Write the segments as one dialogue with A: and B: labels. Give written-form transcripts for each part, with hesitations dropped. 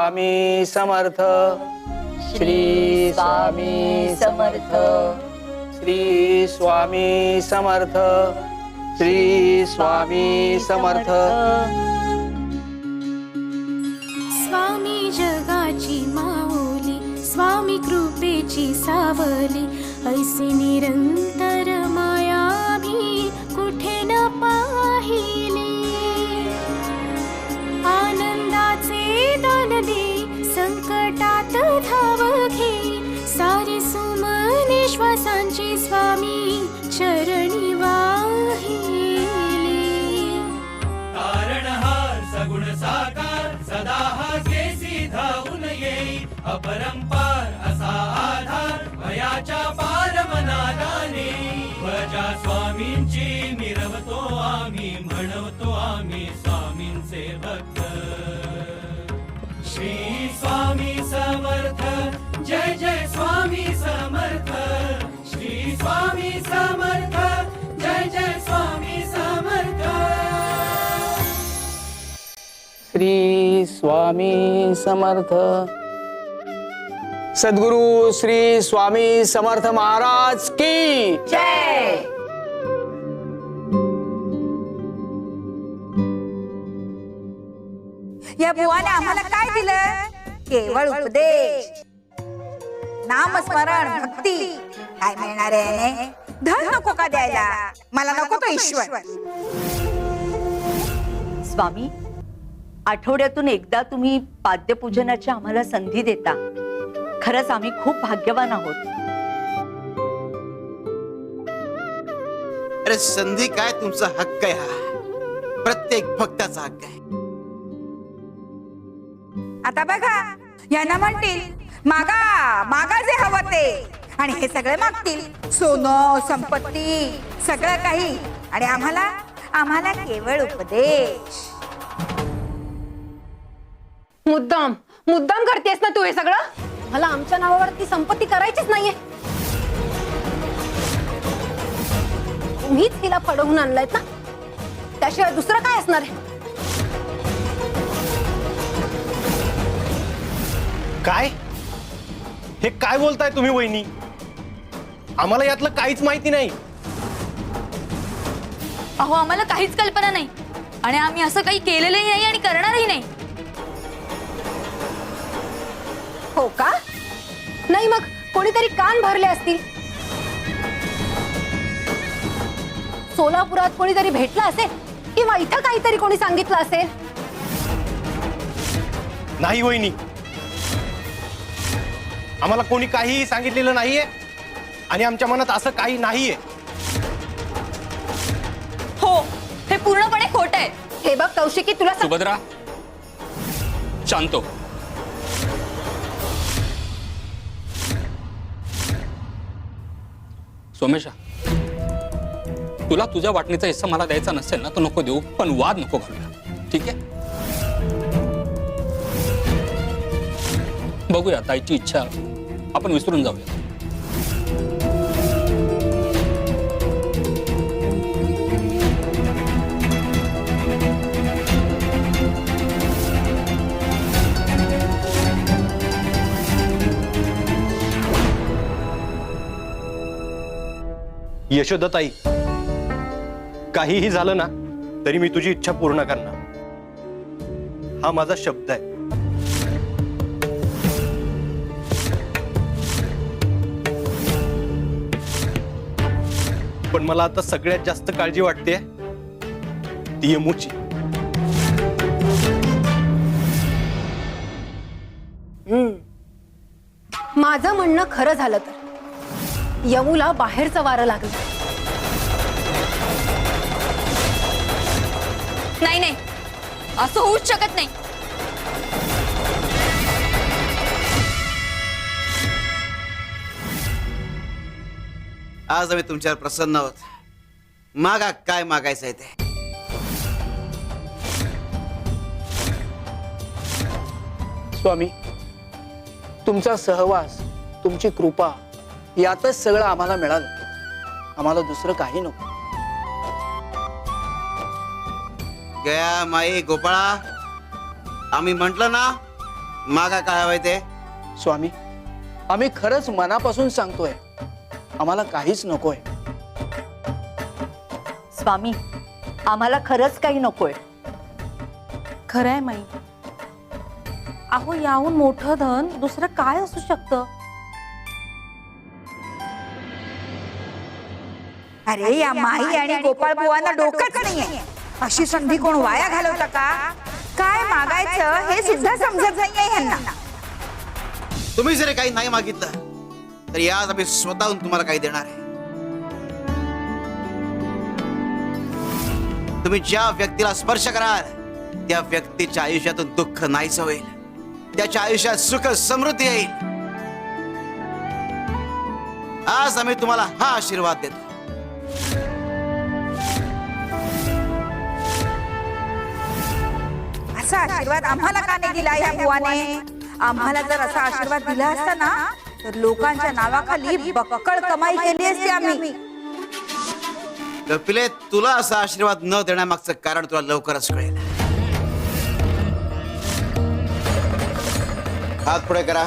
A: स्वामी समर्थ, श्री स्वामी समर्थ, श्री स्वामी समर्थ, श्री स्वामी समर्थ।
B: स्वामी जगाची माऊली, स्वामी कृपेची सावली, ऐसी निरंतर माया भी कुठे न पाहिली। आनंदाचे दान दे, संकटात धाव घे, सारे सुमने श्वासांची स्वामी चरणी वाहिली।
C: तारणहार सगुण साकार, सदा हा केसी धावून येई, अपरंपार असा आधार, भयाच्या पार मनादाने। भजा स्वामींची मिरवतो आम्ही, म्हणवतो आम्ही स्वामींचे भक्त। श्री स्वामी समर्थ, जय जय स्वामी समर्थ, श्री स्वामी समर्थ, जय जय स्वामी समर्थ।
A: श्री स्वामी समर्थ। सद्गुरु श्री स्वामी समर्थ महाराज की
D: जय। या बुवाने आम्हाला काय दिलं? केवळ उपदेश, नामस्मरण, भक्ती। काय मिळणार आहे? धन नको का द्यायला? मला नको तो ईश्वर।
E: स्वामी, आठवड्यातून एकदा तुम्ही पाद्यपूजनाची आम्हाला संधी देता, खरंच आम्ही खूप भाग्यवान आहोत।
F: अरे संधी काय, तुमचा हक्क आहे हा, प्रत्येक भक्ताचा हक्क आहे।
D: आता बघा, यांना म्हणतील मागा मागा जे हवं ते, आणि हे सगळे मागतील सोनं संपत्ती सगळं काही, आणि आम्हाला आम्हाला केवळ उपदेश।
G: मुद्दाम मुद्दाम करतेस ना तू हे सगळं? मला आमच्या नावावरती संपत्ती करायचीच नाहीये। तुम्हीच हिला फडवून आणलायत ना, त्याशिवाय दुसरं काय असणार आहे?
H: काय हे काय बोलताय तुम्ही वहिनी? आम्हाला यातलं काहीच माहिती नाही।
I: अहो, आम्हाला काहीच कल्पना नाही, आणि आम्ही असं काही केलेलंही नाही आणि करणारही नाही।
G: हो का? नाही मग कोणीतरी कान भरले असतील। सोलापुरात कोणीतरी भेटलं असेल, किंवा इथं काहीतरी कोणी सांगितलं असेल।
H: नाही वहिनी, आम्हाला कोणी काहीही सांगितलेलं नाहीये, आणि आमच्या मनात असं काही नाहीये।
I: हो, हे पूर्णपणे खोटं आहे।
G: हे बघ कौशिकी, तुला
J: सुभद्रा, शांत हो। सोमेशा, तुला तुझ्या वाटणीचा हिस्सा मला द्यायचा नसेल ना तर नको देऊ, पण वाद नको घालूया, ठीक आहे? बघूया, ताईची इच्छा आपण विसरून जाऊया।
H: यशोदाताई, काहीही झालं ना तरी मी तुझी इच्छा पूर्ण करणार, हा माझा शब्द आहे। पण मला आता सगळ्यात जास्त काळजी वाटते ती यमूची।
G: माझं म्हणणं खरं झालं तर यमूला बाहेरचं वारं लागलं।
I: नाही नाही, असं होऊच शकत नाही।
F: आज आम्ही तुमच्यावर प्रसन्न आहोत, मागा काय मागायचं आहे ते।
A: स्वामी, तुमचा सहवास, तुमची कृपा यातच सगळं आम्हाला मिळालं, आम्हाला दुसरं काही नको।
F: गया माई गोपाळा, आम्ही म्हंटल ना मागा काय हवंय ते?
A: स्वामी, आम्ही खरंच मनापासून सांगतोय, आम्हाला काहीच नकोय.
E: स्वामी, आम्हाला खरंच काही नकोय.
G: खरंय माई. अहो, याहून मोठं धन दुसरं काय असू शकतं?
D: अरे या माई आणि गोपाळ बुवांना डोकंच नाहीये. अशी संधी कोण वाया घालवता का? काय मागायचं हे सुद्धा समजत नाहीये ह्यांना.
F: तुम्ही जरी काही नाही मागितलं तरी आज आम्ही स्वतःहून तुम्हाला काही देणार आहे. तुम्ही ज्या व्यक्तीला स्पर्श कराल त्या व्यक्तीच्या आयुष्यातून दुःख नाहीच होईल, त्याच्या आयुष्यात सुख समृद्धी येईल. आज आम्ही तुम्हाला हा आशीर्वाद देतो.
D: असा आशीर्वाद आम्हाला का नाही दिला या बुवाने? आम्हाला जर असा आशीर्वाद दिला असता ना तर लोकांच्या नावाखाली बक्कळ कमाई केली असती आम्ही.
F: कपिले, तुला असा आशीर्वाद न देण्यामागचं कारण तुला लवकरच कळेल. हात पुढे करा.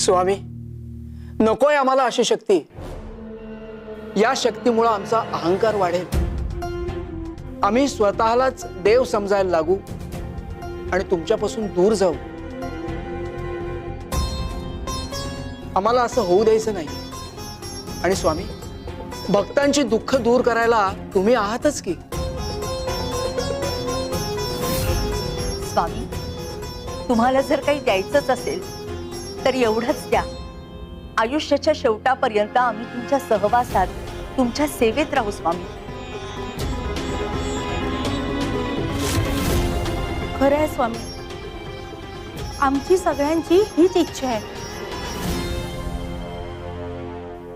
A: स्वामी, नकोय आम्हाला अशी शक्ती. या शक्तीमुळे आमचा अहंकार वाढेल, आम्ही स्वतःलाच देव समजायला लागू आणि तुमच्यापासून दूर जाऊ. आम्हाला असं होऊ द्यायचं नाही. आणि स्वामी, भक्तांची दुःख दूर करायला तुम्ही आहातच की.
E: स्वामी, तुम्हाला जर काही द्यायचंच असेल तर एवढंच द्या. आयुष्याच्या शेवटापर्यंत आम्ही तुमच्या सहवासात, तुमच्या सेवेत राहू स्वामी.
G: खरं आहे स्वामी, आमची सगळ्यांची हीच इच्छा आहे.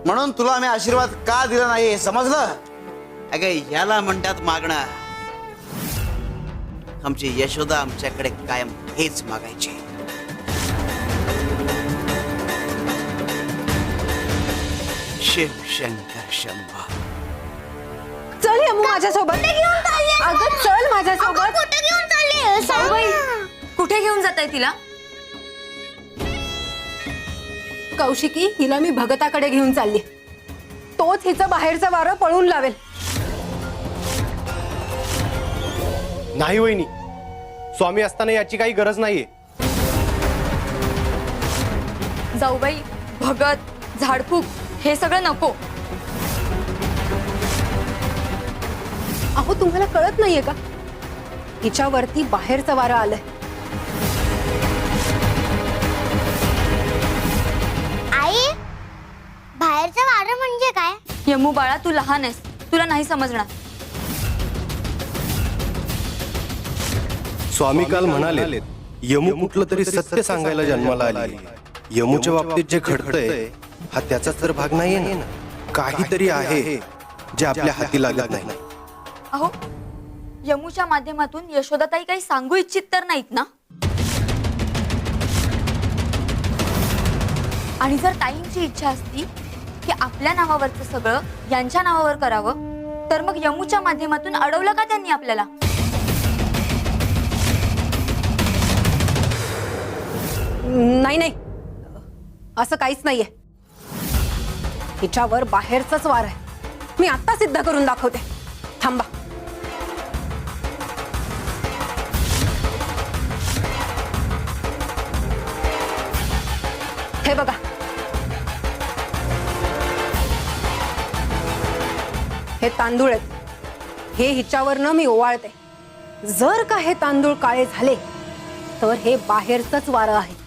F: म्हणून तुला आम्ही आशीर्वाद का दिला नाही हे समजलं? अगं, याला म्हणतात मागणं. आमची यशोदा आमच्याकडे कायम हेच मागायची. शिव शंकर शंभो.
G: चल यमू माझ्यासोबत. अगं चल माझ्यासोबत.
I: कुठे घेऊन जाताय तिला?
G: कौशिकी, हिला मी भगताकडे घेऊन चालली. तोच हिचं बाहेरचं वारं पळून लावेल.
H: नाही वहिनी, स्वामी असताना याची काही गरज नाहीये.
I: जाऊबाई, भगत, झाडफूक हे सगळं नको.
G: अहो, तुम्हाला कळत नाहीये का? हिच्यावरती बाहेरचं वारं आलंय.
B: आई, बाहेरचं वारं म्हणजे काय?
I: यमू बाळा, तू लहान आहेस, तुला नाही समजणार.
H: स्वामी काल म्हणाले, यमू कुठलं तरी सत्य सांगायला जन्माला आली. यमूच्या बाबतीत जे घडतंय हा त्याचाच तर भाग नाहीये ना. काहीतरी आहे जे आपल्या हाती लागत नाही.
I: अहो, यमूच्या माध्यमातून यशोदाताई काही सांगू इच्छित तर नाहीत ना? आणि जर ताईंची इच्छा असती की आपल्या नावावरचं सगळं यांच्या नावावर करावं, तर मग यमूच्या माध्यमातून अडवलं का त्यांनी आपल्याला?
G: नाही नाही, असं काहीच नाहीये. हिच्यावर बाहेरचंच वार आहे. मी आता सिद्ध करून दाखवते. थांबा. हे बघा, हे तांदूळ आहेत. हे हिच्यावरनं मी ओवाळते. जर का हे तांदूळ काळे झाले तर हे बाहेरचंच वारं आहे.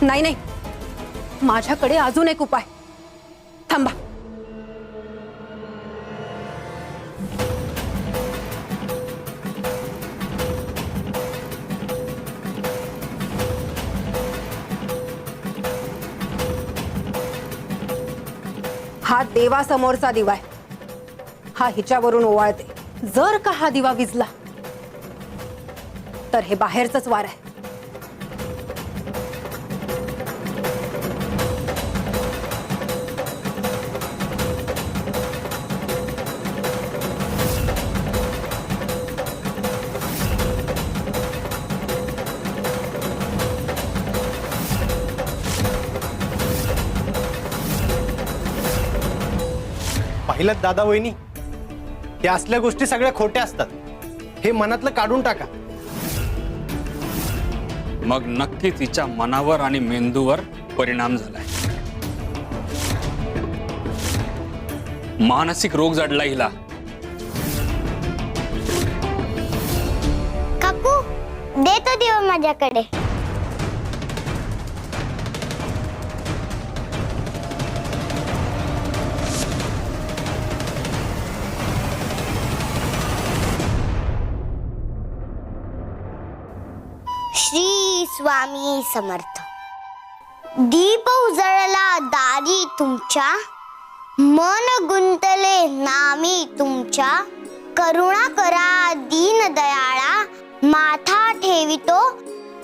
G: नाही नाही, माझ्याकडे अजून एक उपाय. थांबा. हा देवासमोरचा दिवा आहे, हा हिच्यावरून ओवाळते. जर का हा दिवा विझला तर हे बाहेरचंच वार आहे.
H: पाहिलं दादा वहिनी, या असल्या गोष्टी सगळ्या खोट्या असतात. हे मनातलं काढून टाका.
J: मग नक्की तिच्या मनावर आणि मेंदूवर परिणाम झालाय. मानसिक रोग जडला हिला.
B: काकू दे तो दिवा माझ्याकडे. श्री स्वामी समर्थ. दीप उजळला दारी तुमच्या, मन गुंतले नामी तुमच्या. करुणा करा दीन दयाळा, माथा ठेवितो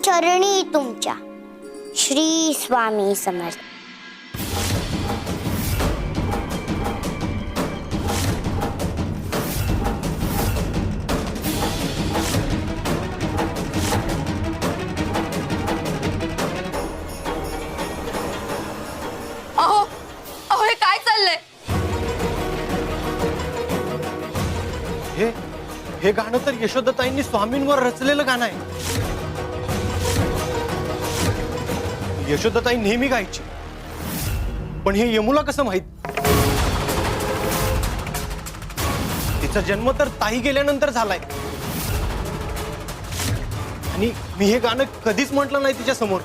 B: चरणी तुमच्या. श्री स्वामी समर्थ.
I: अहो अहो हे काय चाललंय?
H: हे गाणं तर यशोदाताईंनी स्वामींवर रचलेलं गाणं आहे. यशोदाताई नेहमी गायची, पण हे यमुला कसं माहित? तिचा जन्म तर ताई गेल्यानंतर झालाय, आणि मी हे गाणं कधीच म्हटलं नाही तिच्या समोर.